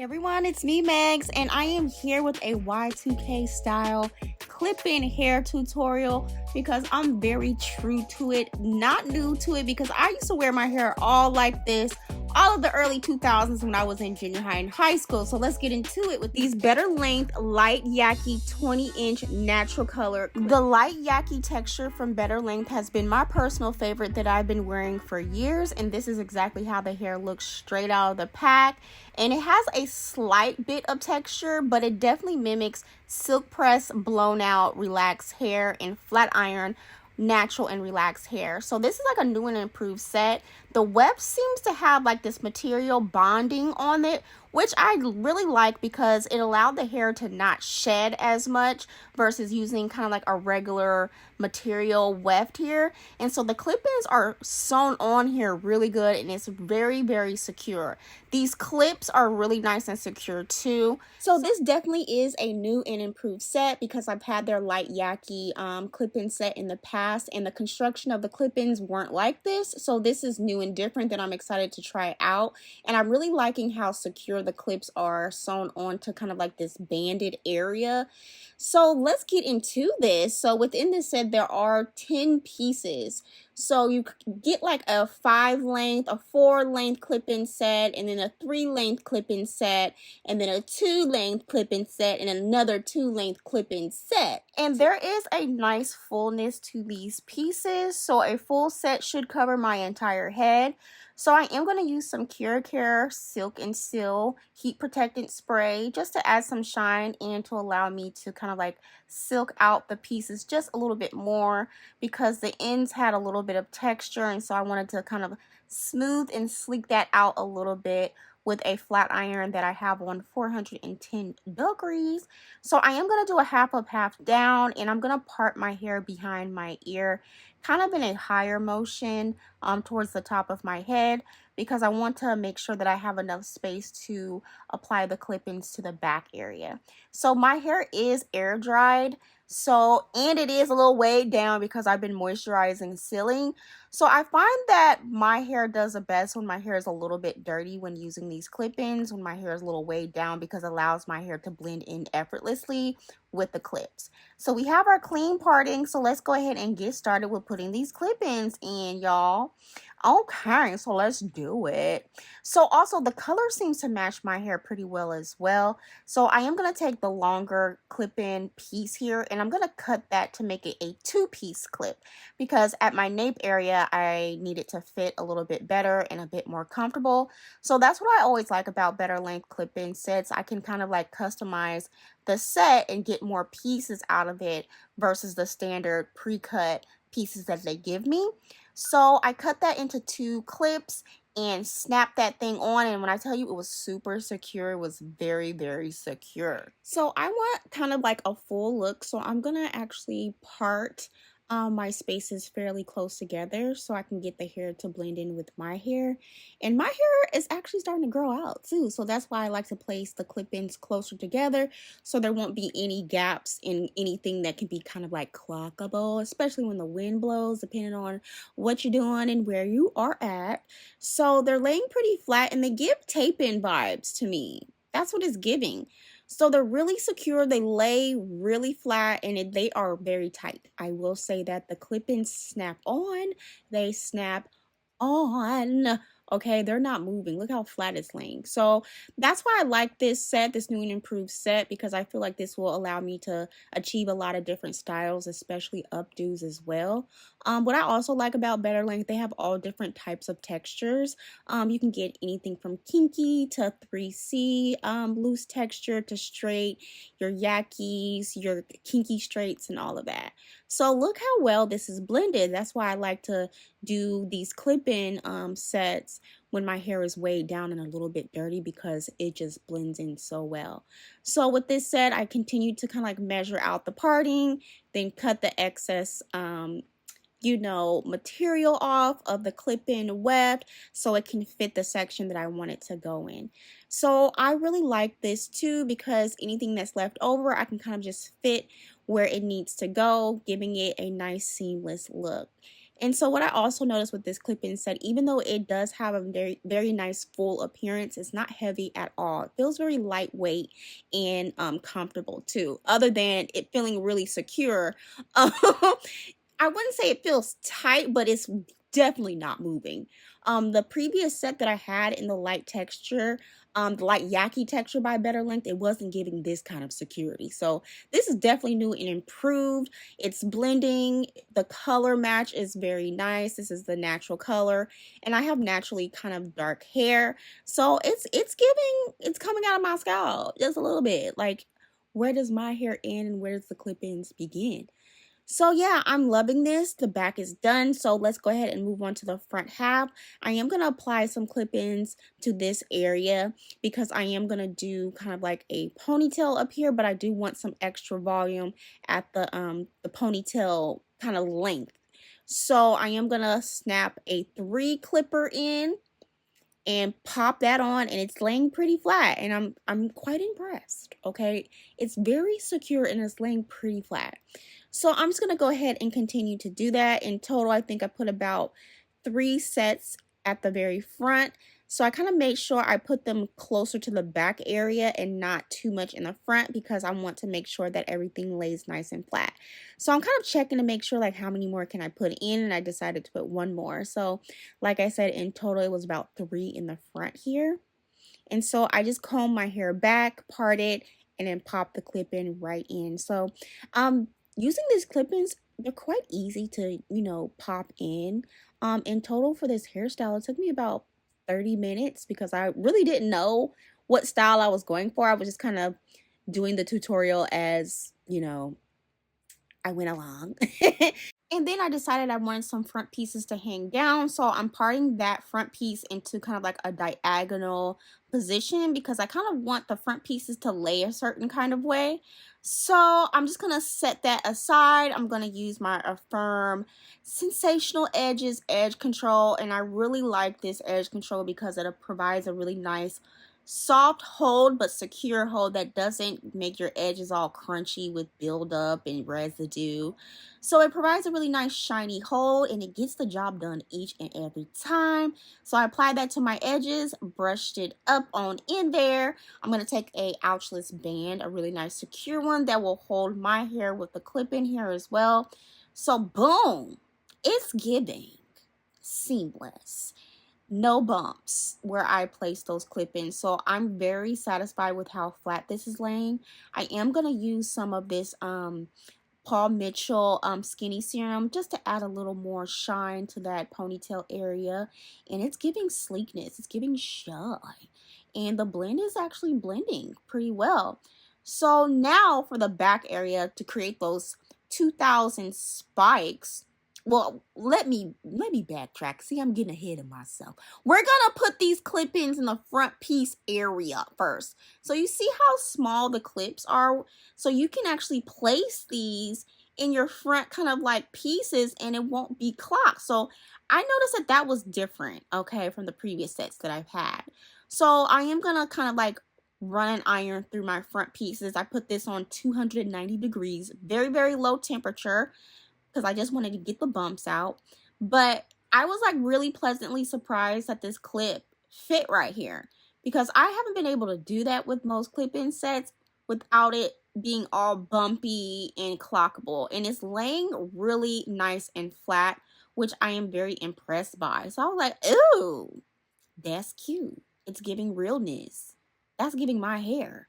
Hey everyone, it's me Megz, and I am here with a Y2K style clip-in hair tutorial because I'm very true to it, not new to it, because I used to wear my hair all like this all of the early 2000s when I was in junior high and high school. So let's get into it with these BetterLength light Yaki 20-inch natural color. The light Yaki texture from BetterLength has been my personal favorite that I've been wearing for years, and this is exactly how the hair looks straight out of the pack. And it has a slight bit of texture, but it definitely mimics silk press, blown out, relaxed hair, and flat iron natural and relaxed hair. So this is like a new and improved set. The weft seems to have like this material bonding on it, which I really like because it allowed the hair to not shed as much versus using kind of like a regular material weft here. And so the clip-ins are sewn on here really good, and it's very, very secure. These clips are really nice and secure too. So this definitely is a new and improved set because I've had their light Yaki clip-in set in the past, and the construction of the clip-ins weren't like this. So this is new and different that I'm excited to try out. And I'm really liking how secure the clips are sewn onto kind of like this banded area. So let's get into this. So within this set, there are 10 pieces. So you get like a 5-length, a 4-length clip-in set, and then a 3-length clip-in set, and then a 2-length clip-in set, and another 2-length clip-in set. And there is a nice fullness to these pieces. So a full set should cover my entire head. So I am going to use some KeraCare Silk and Seal heat protectant spray just to add some shine and to allow me to kind of like silk out the pieces just a little bit more, because the ends had a little bit of texture, and so I wanted to kind of smooth and sleek that out a little bit with a flat iron that I have on 410 degrees. So I am going to do a half up, half down, and I'm going to part my hair behind my ear kind of in a higher motion towards the top of my head, because I want to make sure that I have enough space to apply the clip-ins to the back area. So my hair is air dried, and it is a little weighed down because I've been moisturizing, sealing. So I find that my hair does the best when my hair is a little bit dirty when using these clip-ins, when my hair is a little weighed down, because it allows my hair to blend in effortlessly with the clips. So we have our clean parting, so let's go ahead and get started with putting these clip-ins in, y'all. Okay, so let's do it. So also the color seems to match my hair pretty well as well. So I am going to take the longer clip-in piece here, and I'm going to cut that to make it a 2-piece clip, because at my nape area I need it to fit a little bit better and a bit more comfortable. So that's what I always like about BetterLength clip-in sets. I can kind of like customize the set and get more pieces out of it versus the standard pre-cut pieces that they give me. So I cut that into 2 clips and snapped that thing on, and when I tell you it was super secure, it was very, very secure. So I want kind of like a full look, so I'm gonna actually part my spaces fairly close together so I can get the hair to blend in with my hair. And my hair is actually starting to grow out too, so that's why I like to place the clip-ins closer together so there won't be any gaps in anything that can be kind of like cloggable, especially when the wind blows, depending on what you're doing and where you are at. So they're laying pretty flat, and they give tape-in vibes to me. That's what it's giving. So they're really secure, they lay really flat, and they are very tight. I will say that the clip-ins snap on, they snap on. Okay, they're not moving. Look how flat it's laying. So that's why I like this set, this new and improved set, because I feel like this will allow me to achieve a lot of different styles, especially updos as well. What I also like about BetterLength, they have all different types of textures. You can get anything from kinky to 3C, loose texture to straight, your Yakis, your kinky straights, and all of that. So look how well this is blended. That's why I like to do these clip-in sets when my hair is weighed down and a little bit dirty, because it just blends in so well. So with this set, I continued to kind of like measure out the parting, then cut the excess material off of the clip-in weft so it can fit the section that I want it to go in. So I really like this too, because anything that's left over I can kind of just fit where it needs to go, giving it a nice seamless look. And so what I also noticed with this clip-in set, even though it does have a very, very nice full appearance, it's not heavy at all. It feels very lightweight and comfortable too, other than it feeling really secure. I wouldn't say it feels tight, but it's definitely not moving. The previous set that I had in the light texture, the light Yaki texture by BetterLength, it wasn't giving this kind of security. So this is definitely new and improved. It's blending. The color match is very nice. This is the natural color, and I have naturally kind of dark hair, so it's coming out of my scalp just a little bit. Like, where does my hair end and where does the clip-ins begin? So yeah, I'm loving this. The back is done. So let's go ahead and move on to the front half. I am going to apply some clip-ins to this area because I am going to do kind of like a ponytail up here, but I do want some extra volume at the ponytail kind of length. So I am going to snap a 3 clipper in and pop that on, and it's laying pretty flat, and I'm quite impressed. Okay, it's very secure and it's laying pretty flat. So I'm just going to go ahead and continue to do that. In total, I think I put about 3 sets at the very front. So I kind of made sure I put them closer to the back area and not too much in the front because I want to make sure that everything lays nice and flat. So I'm kind of checking to make sure like how many more can I put in, and I decided to put 1 more. So like I said, in total it was about 3 in the front here. And so I just combed my hair back, parted, and then popped the clip in right in. So using these clip-ins, they're quite easy to, pop in. In total for this hairstyle, it took me about 30 minutes because I really didn't know what style I was going for. I was just kind of doing the tutorial as, I went along. And then I decided I wanted some front pieces to hang down. So I'm parting that front piece into kind of like a diagonal position because I kind of want the front pieces to lay a certain kind of way. So I'm just going to set that aside. I'm going to use my Affirm Sensational Edges Edge Control. And I really like this edge control because it provides a really nice soft hold but secure hold that doesn't make your edges all crunchy with buildup and residue. So it provides a really nice shiny hold and it gets the job done each and every time. So I applied that to my edges, brushed it up on in there. I'm going to take a ouchless band, a really nice secure one that will hold my hair with the clip in here as well. So boom, it's giving seamless. No bumps where I place those clip-ins. So I'm very satisfied with how flat this is laying. I am going to use some of this Paul Mitchell Skinny Serum just to add a little more shine to that ponytail area. And it's giving sleekness. It's giving shine. And the blend is actually blending pretty well. So now for the back area to create those 2000 spikes. Well, let me backtrack. See, I'm getting ahead of myself. We're gonna put these clip-ins in the front piece area first. So you see how small the clips are? So you can actually place these in your front kind of like pieces and it won't be clogged. So I noticed that that was different, okay, from the previous sets that I've had. So I am gonna kind of like run an iron through my front pieces. I put this on 290 degrees, very, very low temperature, because I just wanted to get the bumps out. But I was like really pleasantly surprised that this clip fit right here because I haven't been able to do that with most clip-in sets without it being all bumpy and clockable. And it's laying really nice and flat, which I am very impressed by. So I was like, ooh, that's cute. It's giving realness. That's giving my hair.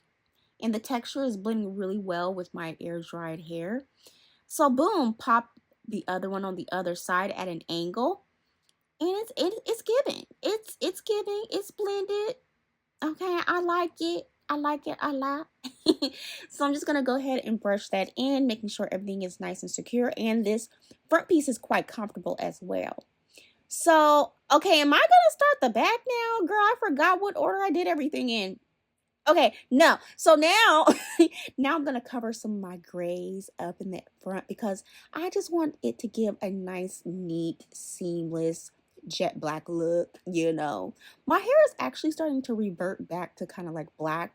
And the texture is blending really well with my air-dried hair. So boom, pop the other one on the other side at an angle, and it's giving. It's giving. It's blended. Okay, I like it. I like it a lot. So I'm just gonna go ahead and brush that in, making sure everything is nice and secure, and this front piece is quite comfortable as well. So okay, am I gonna start the back now, girl? I forgot what order I did everything in. Okay, no. So now, now I'm going to cover some of my grays up in the front because I just want it to give a nice, neat, seamless, jet black look, My hair is actually starting to revert back to kind of like black.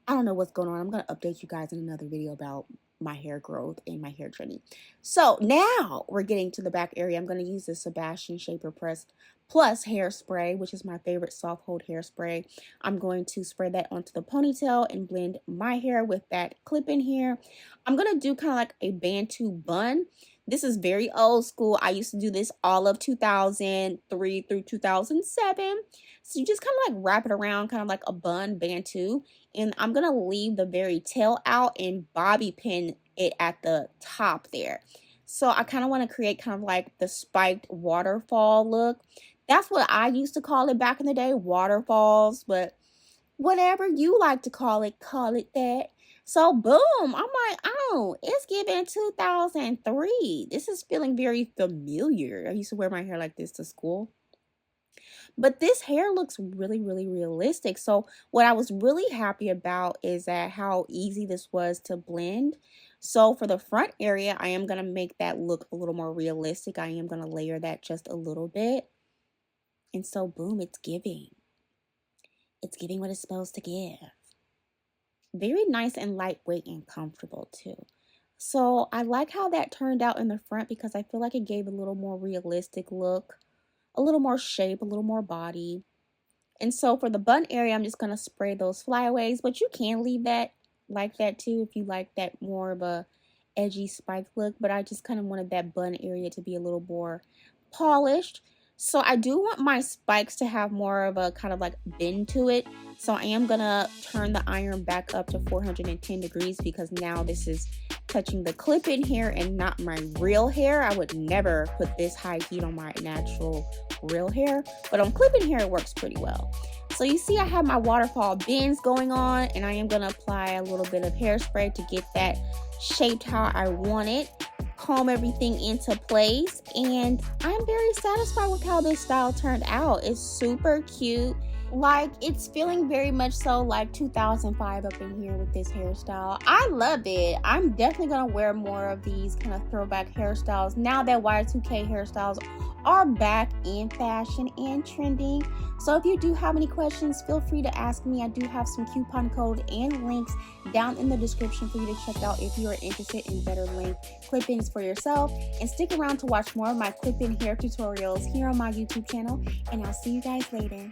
I don't know what's going on. I'm going to update you guys in another video about my hair growth and my hair journey. So now we're getting to the back area. I'm going to use the Sebastian Shaper Press Plus hairspray, which is my favorite soft hold hairspray. I'm going to spray that onto the ponytail and blend my hair with that clip in here. I'm going to do kind of like a Bantu bun. This is very old school. I used to do this all of 2003 through 2007. So you just kind of like wrap it around kind of like a bun Bantu. And I'm going to leave the very tail out and bobby pin it at the top there. So I kind of want to create kind of like the spiked waterfall look. That's what I used to call it back in the day, waterfalls. But whatever you like to call it that. So boom, I'm like, oh, it's giving 2003. This is feeling very familiar. I used to wear my hair like this to school. But this hair looks really, really realistic. So what I was really happy about is that how easy this was to blend. So for the front area, I am going to make that look a little more realistic. I am going to layer that just a little bit. And so boom, it's giving. It's giving what it's supposed to give. Very nice and lightweight and comfortable too. So I like how that turned out in the front because I feel like it gave a little more realistic look. A little more shape, a little more body. And so for the bun area, I'm just going to spray those flyaways, but you can leave that like that too if you like that more of a edgy spiked look, but I just kind of wanted that bun area to be a little more polished. So I do want my spikes to have more of a kind of like bend to it. So I am going to turn the iron back up to 410 degrees because now this is touching the clip in here and not my real hair. I would never put this high heat on my natural real hair, but on clip in hair it works pretty well. So you see I have my waterfall bends going on, and I am going to apply a little bit of hairspray to get that shaped how I want it. Comb everything into place, and I'm very satisfied with how this style turned out. It's super cute. Like, it's feeling very much so like 2005 up in here with this hairstyle. I love it. I'm definitely gonna wear more of these kind of throwback hairstyles now that Y2K hairstyles are back in fashion and trending. So if you do have any questions, feel free to ask me. I do have some coupon code and links down in the description for you to check out if you are interested in BetterLength clip-ins for yourself. And stick around to watch more of my clip-in hair tutorials here on my YouTube channel, and I'll see you guys later.